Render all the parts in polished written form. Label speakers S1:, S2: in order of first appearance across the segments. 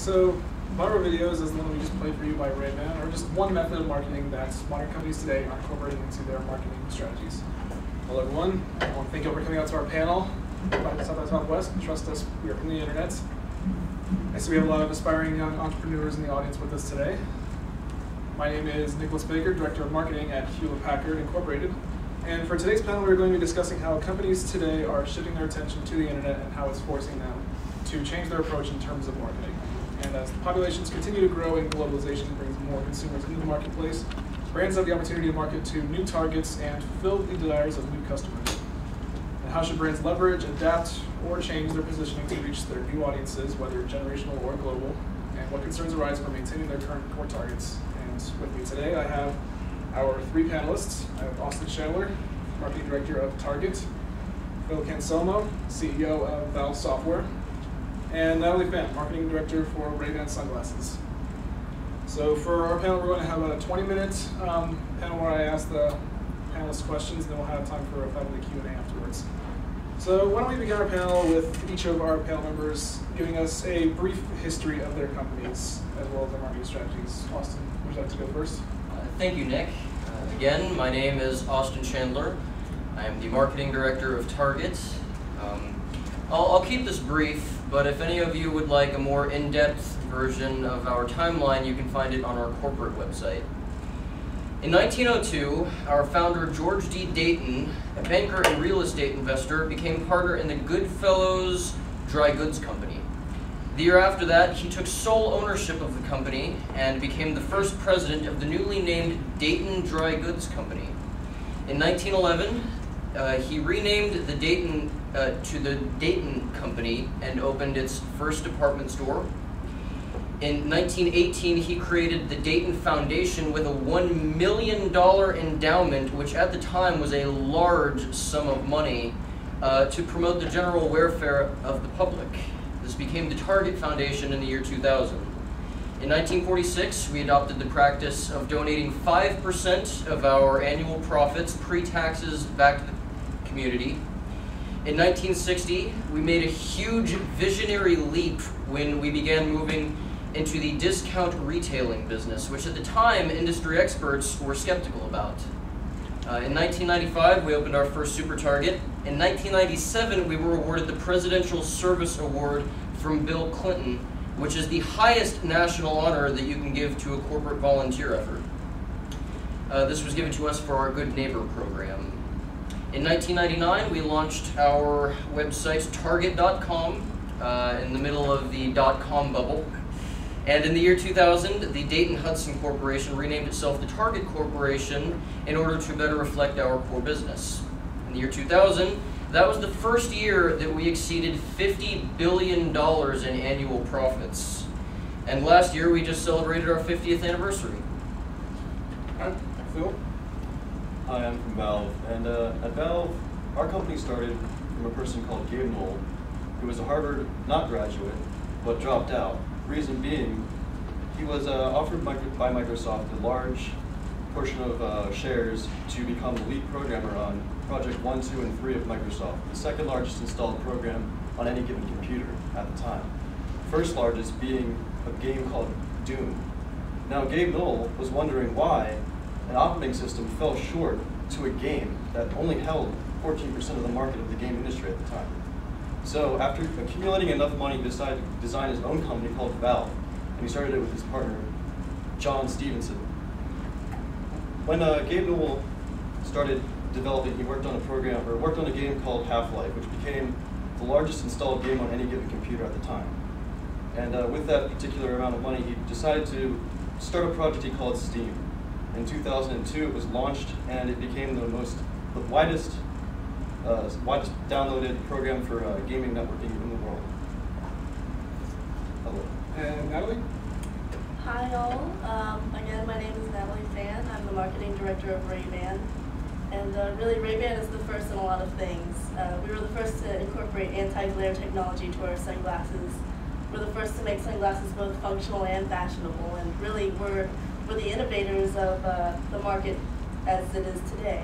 S1: So viral videos, as the one we just played for you by Ray-Ban, are just one method of marketing that modern companies today are incorporating into their marketing strategies. Hello everyone, I want to thank you for coming out to our panel by South by Southwest. Trust us, we are from the internet. I see we have a lot of aspiring young entrepreneurs in the audience with us today. My name is Nicholas Baker, Director of Marketing at Hewlett-Packard Incorporated. And for today's panel, we're going to be discussing how companies today are shifting their attention to the internet and how it's forcing them to change their approach in terms of marketing. And as the populations continue to grow and globalization brings more consumers into the marketplace, brands have the opportunity to market to new targets and fulfill the desires of new customers. And how should brands leverage, adapt, or change their positioning to reach their new audiences, whether generational or global? And what concerns arise from maintaining their current core targets? And with me today, I have our three panelists. I have Austin Chandler, Marketing Director of Target, Phil Cancelmo, CEO of Valve Software, and Natalie Pham, Marketing Director for Ray-Ban Sunglasses. So for our panel, we're going to have a 20-minute panel where I ask the panelists questions, and then we'll have time for a faculty Q&A afterwards. So why don't we begin our panel with each of our panel members giving us a brief history of their companies as well as their marketing strategies. Austin, would you like to go first?
S2: Thank you, Nick. Again, my name is Austin Chandler. I am the Marketing Director of Target. I'll keep this brief, but if any of you would like a more in-depth version of our timeline, you can find it on our corporate website. In 1902, our founder George D. Dayton, a banker and real estate investor, became partner in the Goodfellows Dry Goods Company. The year after that, he took sole ownership of the company and became the first president of the newly named Dayton Dry Goods Company. In 1911, he renamed the Dayton to the Dayton Company and opened its first department store. In 1918, he created the Dayton Foundation with a $1 million endowment, which at the time was a large sum of money, to promote the general welfare of the public. This became the Target Foundation in the year 2000. In 1946, we adopted the practice of donating 5% of our annual profits, pre-taxes, back to the community. In 1960, we made a huge visionary leap when we began moving into the discount retailing business, which at the time industry experts were skeptical about. In 1995, we opened our first Super Target. In 1997, we were awarded the Presidential Service Award from Bill Clinton, which is the highest national honor that you can give to a corporate volunteer effort. This was given to us for our Good Neighbor program. In 1999, we launched our website, Target.com, in the middle of the .com bubble. And in the year 2000, the Dayton-Hudson Corporation renamed itself the Target Corporation in order to better reflect our core business. In the year 2000, that was the first year that we exceeded $50 billion in annual profits. And last year, we just celebrated our 50th anniversary.
S1: All right, Phil?
S3: Hi, I'm from Valve. And at Valve, our company started from a person called Gabe Knoll, who was a Harvard not graduate, but dropped out. Reason being, he was offered by Microsoft a large portion of shares to become the lead programmer on Project 1, 2, and 3 of Microsoft, the second largest installed program on any given computer at the time. First largest being a game called Doom. Now, Gabe Knoll was wondering why an operating system fell short to a game that only held 14% of the market of the game industry at the time. So after accumulating enough money, he decided to design his own company called Valve, and he started it with his partner, John Stevenson. When Gabe Knoll started developing, he worked on a game called Half-Life, which became the largest installed game on any given computer at the time. And with that particular amount of money, he decided to start a project he called Steam. In 2002, it was launched, and it became the widest downloaded program for gaming networking in the world. Hello.
S1: And Natalie?
S4: Hi all. Again, my name is Natalie Pham. I'm the Marketing Director of Ray-Ban. And really, Ray-Ban is the first in a lot of things. We were the first to incorporate anti-glare technology to our sunglasses. We're the first to make sunglasses both functional and fashionable. And really, we're the innovators of the market as it is today.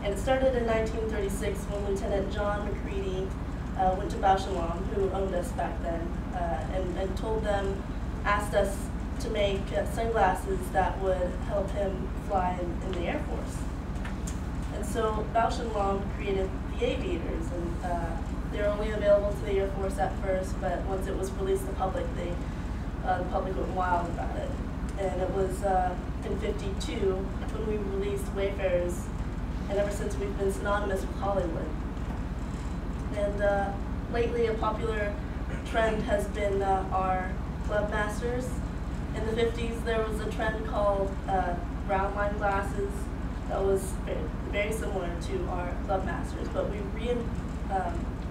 S4: And it started in 1936 when Lieutenant John McCready went to Bausch & Lomb, who owned us back then, and told them asked us to make sunglasses that would help him fly in the Air Force. And so Bausch & Lomb created the aviators, and they were only available to the Air Force at first, but once it was released to the public, the public went wild about it. And it was in '52 when we released Wayfarers, and ever since we've been synonymous with Hollywood. And lately a popular trend has been our Club Masters. In the 50s there was a trend called brown line glasses that was very similar to our Club Masters, but we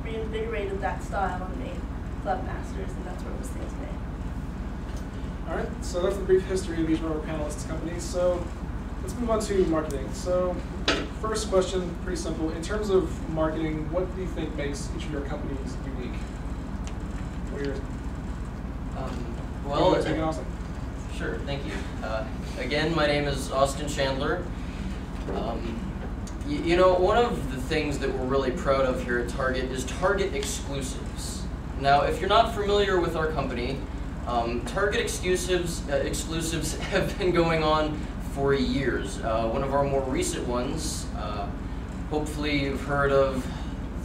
S4: reinvigorated that style and made Club Masters, and that's where we stand today.
S1: All right, so that's the brief history of each of our panelists' companies. So let's move on to marketing. So first question, pretty simple. In terms of marketing, what do you think makes each of your companies unique? What are yours?
S2: Well,
S1: take it, Austin?
S2: Sure, thank you. Again, my name is Austin Chandler. You know, one of the things that we're really proud of here at Target is Target exclusives. Now, if you're not familiar with our company, Target exclusives have been going on for years. One of our more recent ones, hopefully you've heard of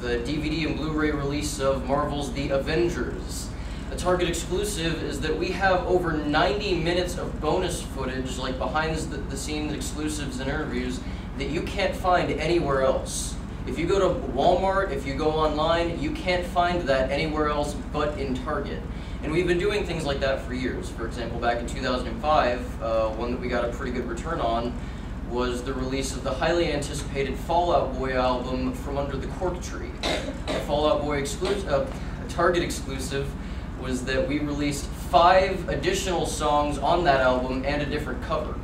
S2: the DVD and Blu-ray release of Marvel's The Avengers. A Target exclusive is that we have over 90 minutes of bonus footage, like behind the scenes exclusives and interviews, that you can't find anywhere else. If you go to Walmart, if you go online, you can't find that anywhere else but in Target. And we've been doing things like that for years. For example, back in 2005, one that we got a pretty good return on was the release of the highly anticipated Fall Out Boy album, From Under the Cork Tree. The Fall Out Boy Target exclusive was that we released 5 additional songs on that album and a different cover.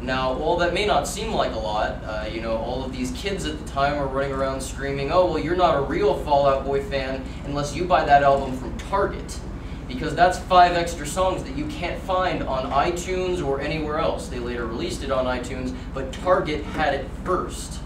S2: Now, while that may not seem like a lot, you know, all of these kids at the time are running around screaming, oh, well, you're not a real Fall Out Boy fan unless you buy that album from Target. Because that's 5 extra songs that you can't find on iTunes or anywhere else. They later released it on iTunes, but Target had it first.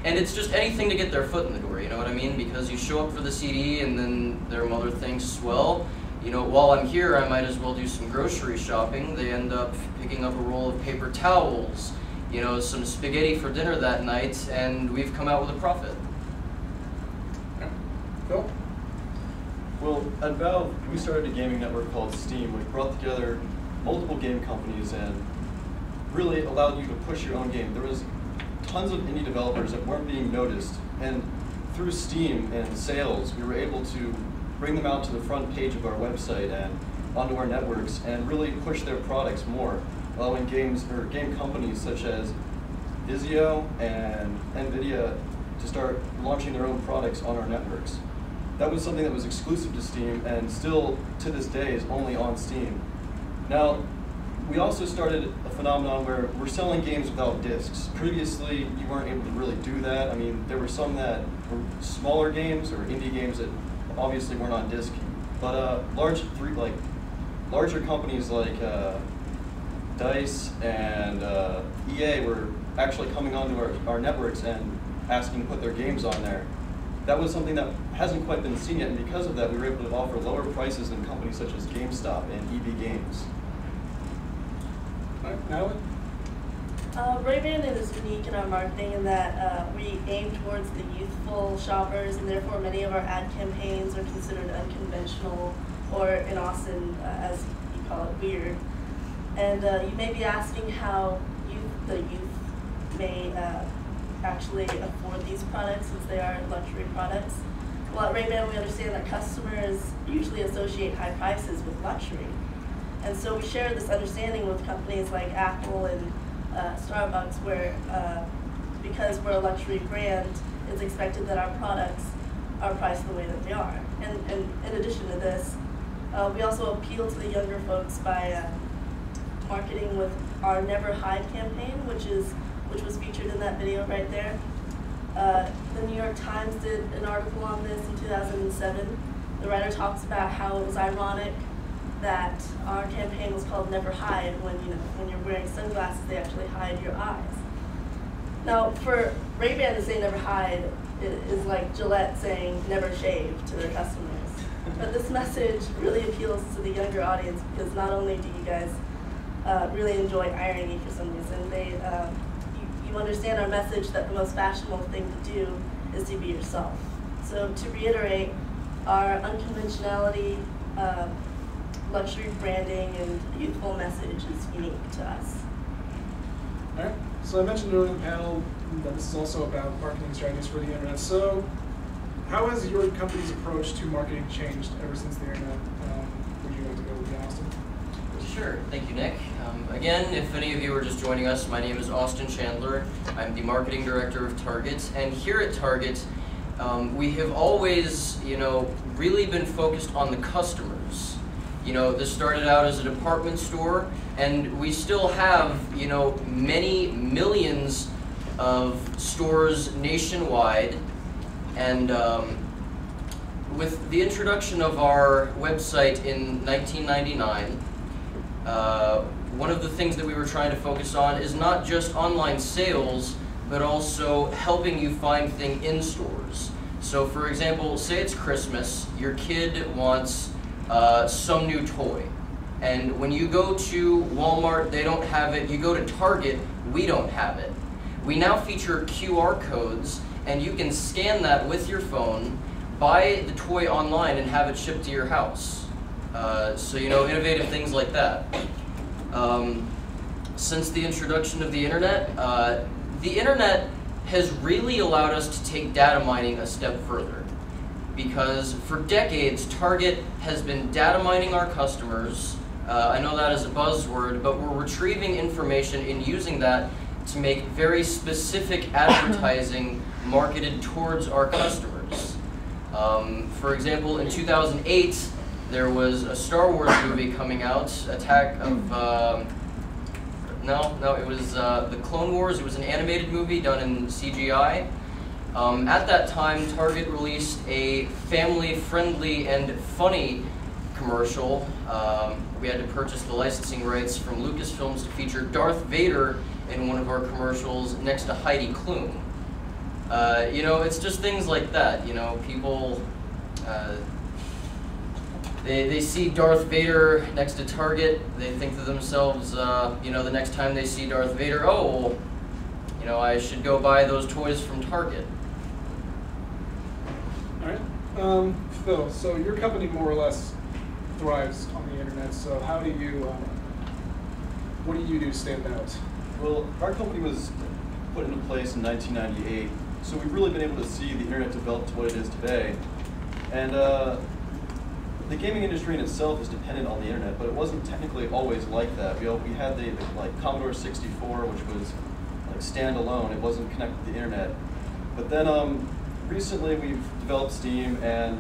S2: And it's just anything to get their foot in the door, you know what I mean? Because you show up for the CD and then their mother thinks, well, you know, while I'm here, I might as well do some grocery shopping. They end up picking up a roll of paper towels, you know, some spaghetti for dinner that night, and we've come out with a profit.
S1: Okay. Phil?
S3: Well, at Valve, we started a gaming network called Steam, which brought together multiple game companies and really allowed you to push your own game. There was tons of indie developers that weren't being noticed, and through Steam and sales, we were able to bring them out to the front page of our website and onto our networks and really push their products more, allowing game companies such as Vizio and NVIDIA to start launching their own products on our networks. That was something that was exclusive to Steam and still to this day is only on Steam. Now, we also started a phenomenon where we're selling games without discs. Previously, you weren't able to really do that. I mean, there were some that were smaller games or indie games that obviously weren't on disc, but larger companies like DICE and EA were actually coming onto our networks and asking to put their games on there. That was something that hasn't quite been seen yet, and because of that, we were able to offer lower prices than companies such as GameStop and EB Games.
S1: All right, Natalie?
S4: Ray-Ban is unique in our marketing in that we aim towards the youthful shoppers, and therefore many of our ad campaigns are considered unconventional, or in Austin, as you call it, weird. And you may be asking how the youth may actually afford these products since they are luxury products. Well, at Ray-Ban we understand that customers usually associate high prices with luxury. And so we share this understanding with companies like Apple and Starbucks, where because we're a luxury brand, it's expected that our products are priced the way that they are. And in addition to this, we also appeal to the younger folks by marketing with our Never Hide campaign, which was featured in that video right there. The New York Times did an article on this in 2007. The writer talks about how it was ironic that our campaign was called Never Hide when you're wearing sunglasses, they actually hide your eyes. Now, for Ray-Ban to say Never Hide is like Gillette saying never shave to their customers. But this message really appeals to the younger audience because not only do you guys really enjoy irony for some reason, you understand our message that the most fashionable thing to do is to be yourself. So to reiterate, our unconventionality, luxury branding, and youthful message is unique to us.
S1: All right. So I mentioned earlier in the panel that this is also about marketing strategies for the internet. So how has your company's approach to marketing changed ever since the internet? Would you like to go with that, Austin?
S2: Sure. Thank you, Nick. Again, if any of you are just joining us, my name is Austin Chandler. I'm the marketing director of Target, and here at Target, we have always, really been focused on the customers. This started out as a department store, and we still have, many millions of stores nationwide. And with the introduction of our website in 1999, one of the things that we were trying to focus on is not just online sales, but also helping you find things in stores. So for example, say it's Christmas, your kid wants some new toy. And when you go to Walmart, they don't have it. You go to Target, we don't have it. We now feature QR codes, and you can scan that with your phone, buy the toy online, and have it shipped to your house. So innovative things like that. Since the introduction of the internet has really allowed us to take data mining a step further. Because for decades, Target has been data mining our customers. I know that is a buzzword, but we're retrieving information and using that to make very specific advertising marketed towards our customers. For example, in 2008, there was a Star Wars movie coming out, Attack of, it was the Clone Wars. It was an animated movie done in CGI. At that time, Target released a family-friendly and funny commercial. We had to purchase the licensing rights from Lucasfilms to feature Darth Vader in one of our commercials next to Heidi Klum. It's just things like that. People, they see Darth Vader next to Target, they think to themselves, the next time they see Darth Vader, oh, I should go buy those toys from Target.
S1: All right. Phil, so your company more or less thrives on the internet, so how do you, what do you do to stand out?
S3: Well, our company was put into place in 1998, so we've really been able to see the internet develop to what it is today. And the gaming industry in itself is dependent on the internet, but it wasn't technically always like that. We had the Commodore 64, which was standalone. It wasn't connected to the internet. But then recently we've developed Steam, and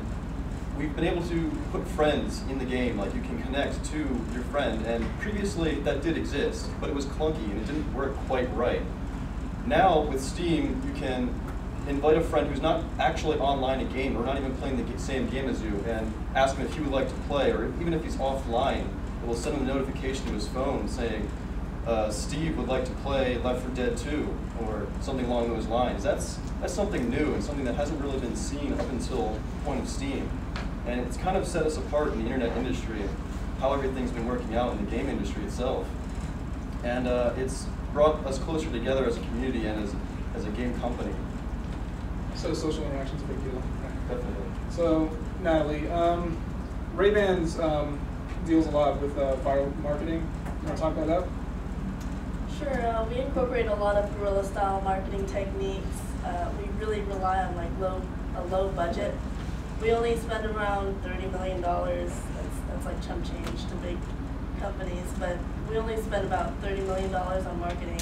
S3: we've been able to put friends in the game. Like, you can connect to your friend, and previously that did exist, but it was clunky and it didn't work quite right. Now with Steam, you can invite a friend who's not actually online a game, or not even playing the same game as you, and ask him if he would like to play, or even if he's offline, it will send him a notification to his phone saying, Steve would like to play Left 4 Dead 2, or something along those lines. That's something new and something that hasn't really been seen up until the point of Steam. And it's kind of set us apart in the internet industry, how everything's been working out in the game industry itself. And it's brought us closer together as a community and as a game company.
S1: So social interaction's a big deal. Right.
S3: Definitely.
S1: So, Natalie, Ray-Bans deals a lot with viral marketing. You want to talk about that?
S4: Sure. We incorporate a lot of guerrilla-style marketing techniques. We really rely on a low budget. We only spend around $30 million. That's like chump change to big companies, but we only spend about $30 million on marketing.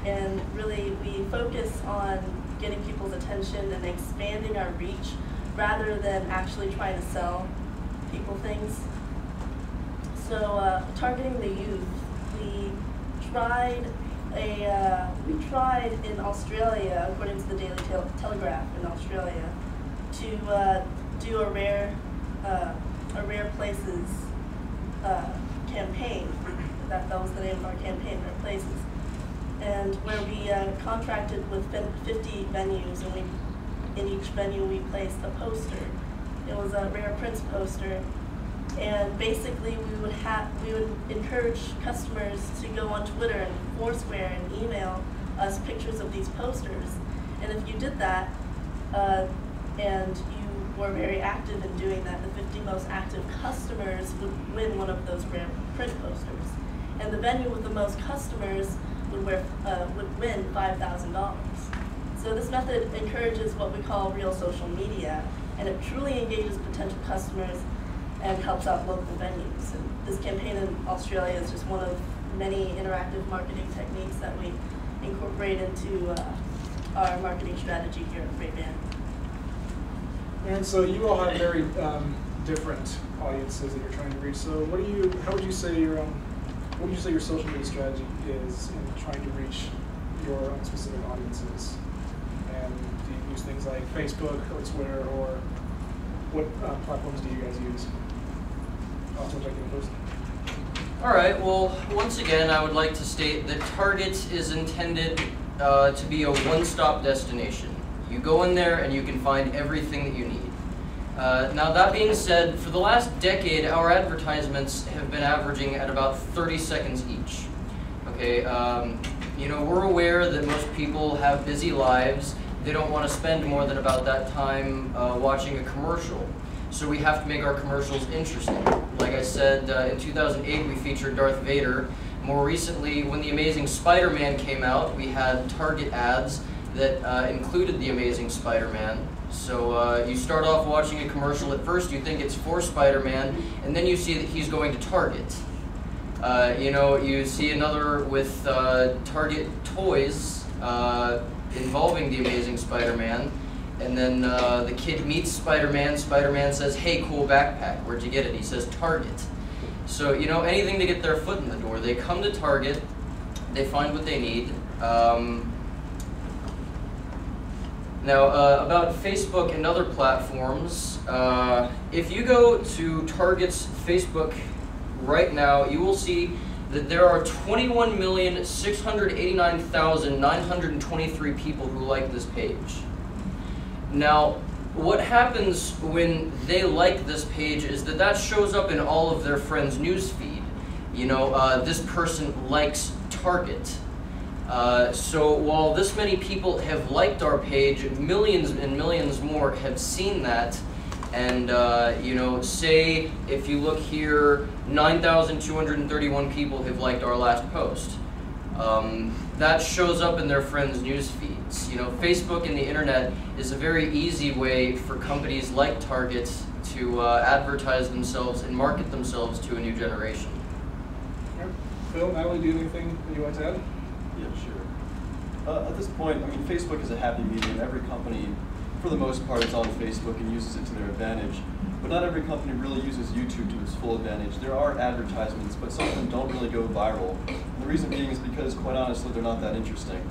S4: And really, we focus on getting people's attention and expanding our reach rather than actually trying to sell people things. So targeting the youth, we tried in Australia, according to the Daily Telegraph in Australia, to do a rare places campaign. That was the name of our campaign, Rare Places. And where we contracted with 50 venues, and in each venue we placed a poster It was a Rare Prints poster. And basically we would encourage customers to go on Twitter and Foursquare and email us pictures of these posters. And if you did that, and you were very active in doing that, the 50 most active customers would win one of those Rare Print posters. And the venue with the most customers would win $5,000. So this method encourages what we call real social media, and it truly engages potential customers and helps out local venues. And this campaign in Australia is just one of many interactive marketing techniques that we incorporate into our marketing strategy here at Ray-Ban.
S1: And so you all have very different audiences that you're trying to reach. So how would you say your social media strategy is in trying to reach your own specific audiences? And do you use things like Facebook or Twitter, or what platforms do you guys use? Also checking the post.
S2: All right, well, once again, I would like to state that Target is intended to be a one-stop destination. You go in there and you can find everything that you need. Now, that being said, for the last decade, our advertisements have been averaging at about 30 seconds each. Okay, you know, we're aware that most people have busy lives. They don't want to spend more than about that time watching a commercial. So we have to make our commercials interesting. Like I said, in 2008 we featured Darth Vader. More recently, when The Amazing Spider-Man came out, we had Target ads that included The Amazing Spider-Man. So you start off watching a commercial. At first you think it's for Spider-Man, and then you see that he's going to Target. You know, you see another with Target toys involving The Amazing Spider-Man. And then the kid meets Spider-Man. Spider-Man says, "Hey, cool backpack. Where'd you get it?" He says, "Target." So, you know, anything to get their foot in the door. They come to Target. They find what they need. Now, about Facebook and other platforms, if you go to Target's Facebook right now, you will see that there are 21,689,923 people who like this page. Now, what happens when they like this page is that shows up in all of their friends' newsfeed. You know, this person likes Target. So while this many people have liked our page, millions and millions more have seen that. And, you know, say if you look here, 9,231 people have liked our last post. That shows up in their friends' news feeds. You know, Facebook and the internet is a very easy way for companies like Target to advertise themselves and market themselves to a new generation.
S1: Right. Phil, Natalie, do you have anything that you want to add?
S3: Yeah, sure. At this point, I mean, Facebook is a happy medium. Every company, for the most part, is on Facebook and uses it to their advantage. But not every company really uses YouTube to its full advantage. There are advertisements, but some of them don't really go viral. And the reason being is because, quite honestly, they're not that interesting.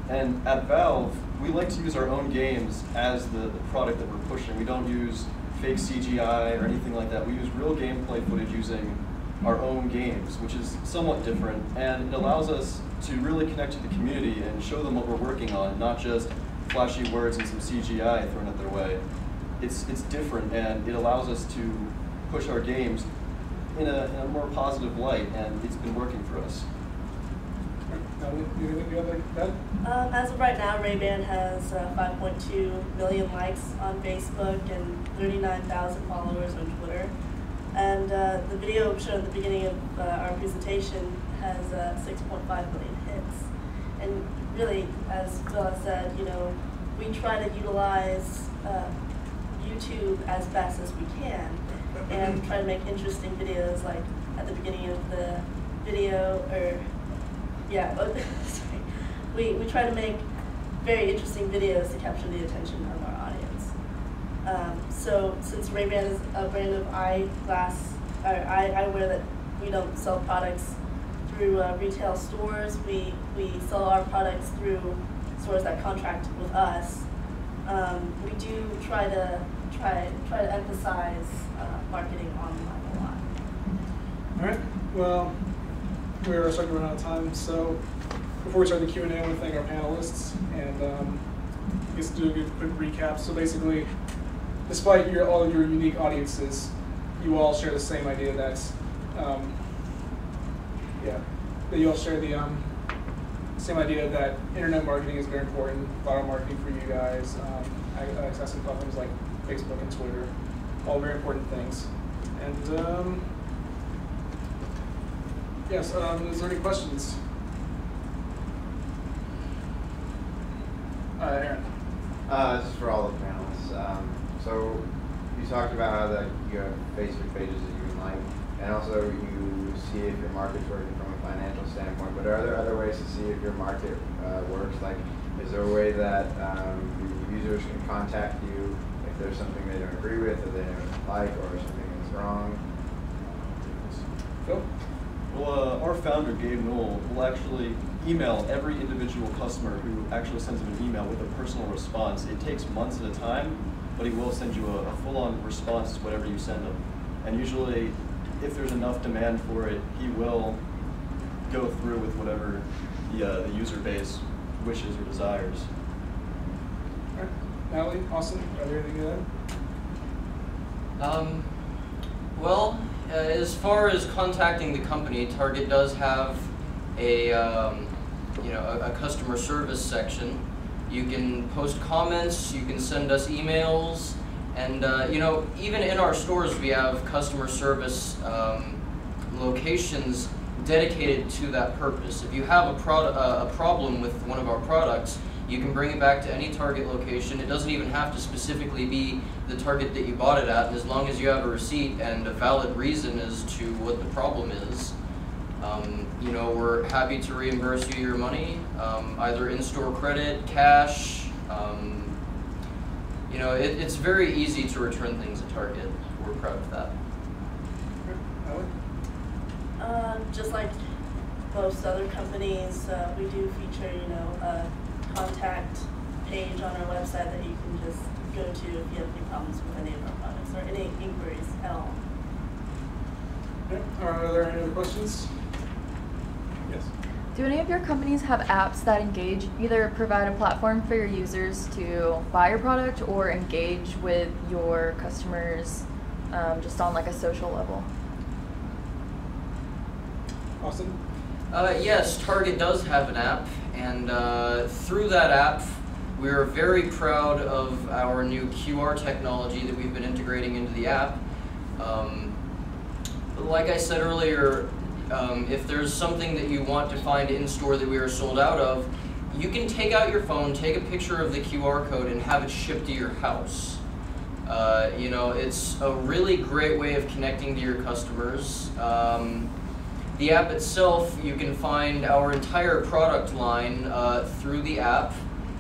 S3: And at Valve, we like to use our own games as the product that we're pushing. We don't use fake CGI or anything like that. We use real gameplay footage using our own games, which is somewhat different. And it allows us to really connect to the community and show them what we're working on, not just flashy words and some CGI thrown at their way. It's different, and it allows us to push our games in a more positive light, and it's been working for us.
S4: As of right now, Ray-Ban has 5.2 million likes on Facebook and 39,000 followers on Twitter. And the video shown at the beginning of our presentation has 6.5 million hits. And really, as Phil has said, you know, we try to utilize YouTube as best as we can and try to make interesting videos, like at the beginning of the video, or sorry. We try to make very interesting videos to capture the attention of our audience. So since Ray-Ban is a brand of eyeglass, or eyewear that we don't sell products through retail stores, we sell our products through stores that contract with us. We do try to emphasize marketing online a lot.
S1: All right. Well, we're starting to run out of time. So before we start the Q&A, I want to thank our panelists and I guess do a quick recap. So basically, despite all of your unique audiences, you all share the same idea that, that you all share the same idea that internet marketing is very important, viral marketing for you guys, accessing platforms like Facebook and Twitter, all very important things. And yes, is there any questions? Aaron.
S5: This is for all the panelists. So you talked about how you have Facebook pages that you can like, and also you see if your market's working from a financial standpoint. But are there other ways to see if your market works? Like, is there a way that the users can contact you if there's something they don't agree with, or they don't like, or something that's wrong?
S1: Phil?
S3: Well, our founder, Gabe Knoll, will actually email every individual customer who actually sends him an email with a personal response. It takes months at a time, but he will send you a full-on response to whatever you send him. And usually, if there's enough demand for it, he will go through with whatever the user base wishes or desires.
S1: All right. Natalie, Austin, are there anything to add?
S2: Well, as far as contacting the company, Target does have a customer service section. You can post comments, you can send us emails, and even in our stores we have customer service locations dedicated to that purpose. If you have a problem with one of our products, you can bring it back to any Target location. It doesn't even have to specifically be the Target that you bought it at, and as long as you have a receipt and a valid reason as to what the problem is, we're happy to reimburse you your money, either in-store credit, cash. It's very easy to return things at Target. We're proud of that.
S4: Just like most other companies, we do feature, a contact page on our website that you can just go to if you have any problems with any of our products or any inquiries at all.
S1: Okay. Are there any other questions? Yes.
S6: Do any of your companies have apps that engage, either provide a platform for your users to buy your product or engage with your customers just on like a social level?
S1: Austin?
S2: Yes, Target does have an app, and through that app, we are very proud of our new QR technology that we've been integrating into the app. Like I said earlier, if there's something that you want to find in store that we are sold out of, you can take out your phone, take a picture of the QR code, and have it shipped to your house. It's a really great way of connecting to your customers. The app itself, you can find our entire product line through the app,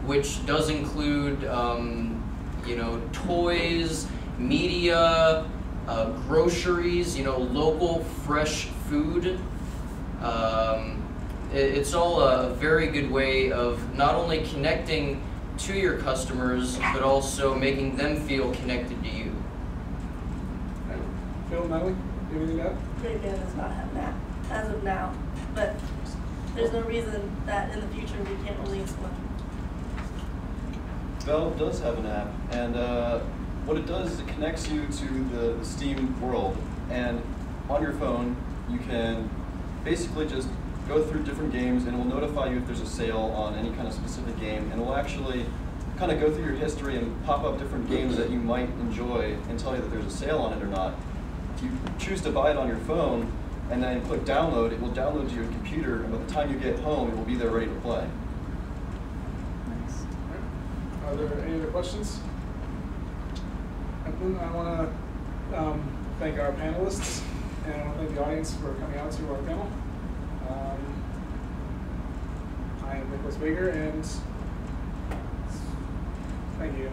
S2: which does include, toys, media, groceries, local fresh food. It's all a very good way of not only connecting to your customers, but also making them feel connected to you.
S1: Phil, Natalie, do you have anything to add?
S4: Ray-Ban does not have an app as of now, but there's no reason that in the future we can't release one.
S3: Valve does have an app, and what it does is it connects you to the Steam world, and on your phone you can basically just go through different games, and it will notify you if there's a sale on any kind of specific game, and it will actually kind of go through your history and pop up different games that you might enjoy and tell you that there's a sale on it or not. If you choose to buy it on your phone and then click download, it will download to your computer, and by the time you get home, it will be there ready to play.
S6: Nice.
S1: Are there any other questions? I want to thank our panelists, and I want to thank the audience for coming out to our panel. I am Nicholas Baker, and thank you.